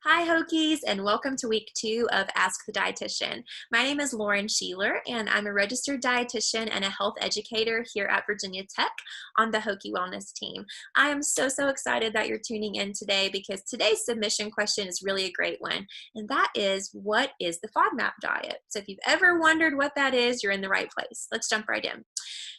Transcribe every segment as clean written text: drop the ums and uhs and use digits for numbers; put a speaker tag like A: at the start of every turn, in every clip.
A: Hi, Hokies, and welcome to week 2 of Ask the Dietitian. My name is Lauren Shelor, and I'm a registered dietitian and a health educator here at Virginia Tech on the Hokie Wellness team. I am so excited that you're tuning in today because today's submission question is really a great one, and that is, what is the Fodmap diet? So if you've ever wondered what that is, you're in the right place. Let's jump right in.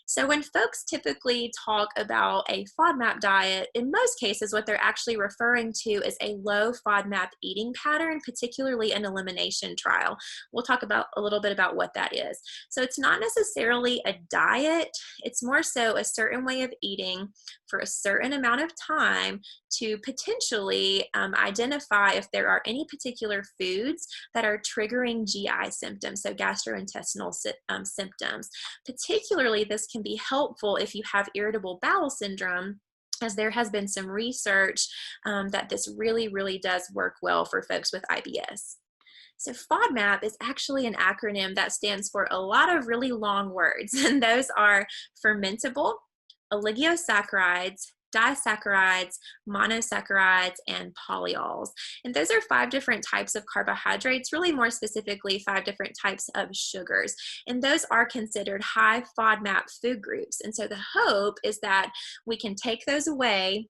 A: So when folks typically talk about a FODMAP diet, in most cases what they're actually referring to is a low FODMAP eating pattern, particularly an elimination trial. We'll talk about a little bit about what that is. So it's not necessarily a diet, it's more so a certain way of eating for a certain amount of time to potentially identify if there are any particular foods that are triggering GI symptoms, so gastrointestinal symptoms. Particularly, this can be helpful if you have irritable bowel syndrome, as there has been some research that this really does work well for folks with IBS. So FODMAP is actually an acronym that stands for a lot of really long words, and those are fermentable, oligosaccharides, disaccharides, monosaccharides, and polyols. And those are 5 different types of carbohydrates, really more specifically 5 different types of sugars. And those are considered high FODMAP food groups. And so the hope is that we can take those away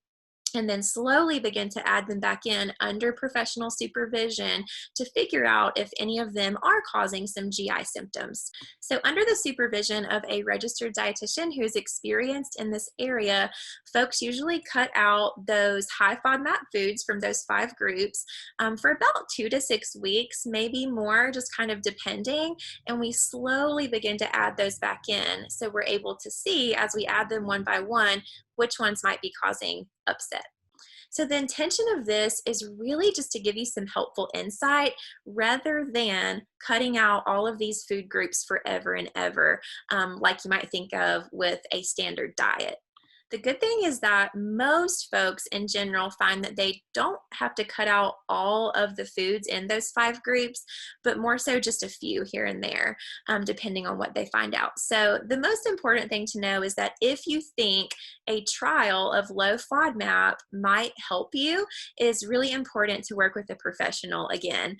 A: and then slowly begin to add them back in under professional supervision to figure out if any of them are causing some GI symptoms. So under the supervision of a registered dietitian who is experienced in this area, folks usually cut out those high FODMAP foods from those 5 groups for about 2 to 6 weeks, maybe more, just kind of depending, and we slowly begin to add those back in. So we're able to see, as we add them one by one, which ones might be causing upset. So the intention of this is really just to give you some helpful insight rather than cutting out all of these food groups forever and ever, like you might think of with a standard diet. The good thing is that most folks in general find that they don't have to cut out all of the foods in those 5 groups, but more so just a few here and there, depending on what they find out. So the most important thing to know is that if you think a trial of low FODMAP might help you, it is really important to work with a professional again.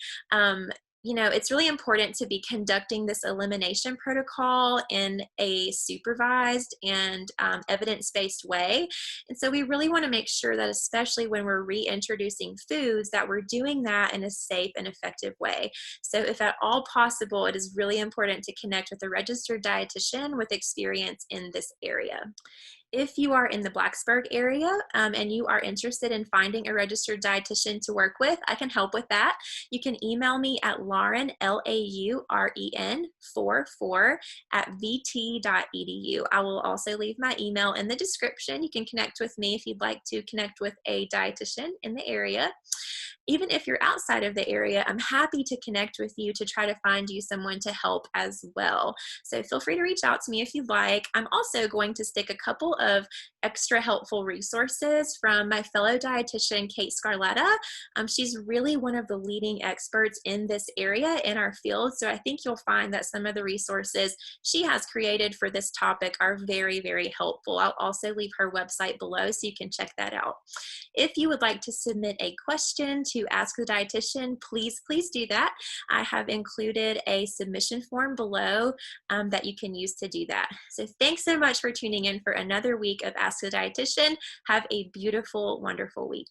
A: It's really important to be conducting this elimination protocol in a supervised and evidence-based way. And so we really want to make sure that, especially when we're reintroducing foods, that we're doing that in a safe and effective way. So if at all possible, it is really important to connect with a registered dietitian with experience in this area. If you are in the Blacksburg area and you are interested in finding a registered dietitian to work with, I can help with that. You can email me at Lauren, Lauren 44 @vt.edu. I will also leave my email in the description. You can connect with me if you'd like to connect with a dietitian in the area. Even if you're outside of the area, I'm happy to connect with you to try to find you someone to help as well. So feel free to reach out to me if you'd like. I'm also going to stick a couple of extra helpful resources from my fellow dietitian, Kate Scarletta. She's really one of the leading experts in this area in our field, so I think you'll find that some of the resources she has created for this topic are very helpful. I'll also leave her website below so you can check that out. If you would like to submit a question to Ask the Dietitian, please do that. I have included a submission form below that you can use to do that. So thanks so much for tuning in for another week of Ask the Dietitian. Have a beautiful, wonderful week.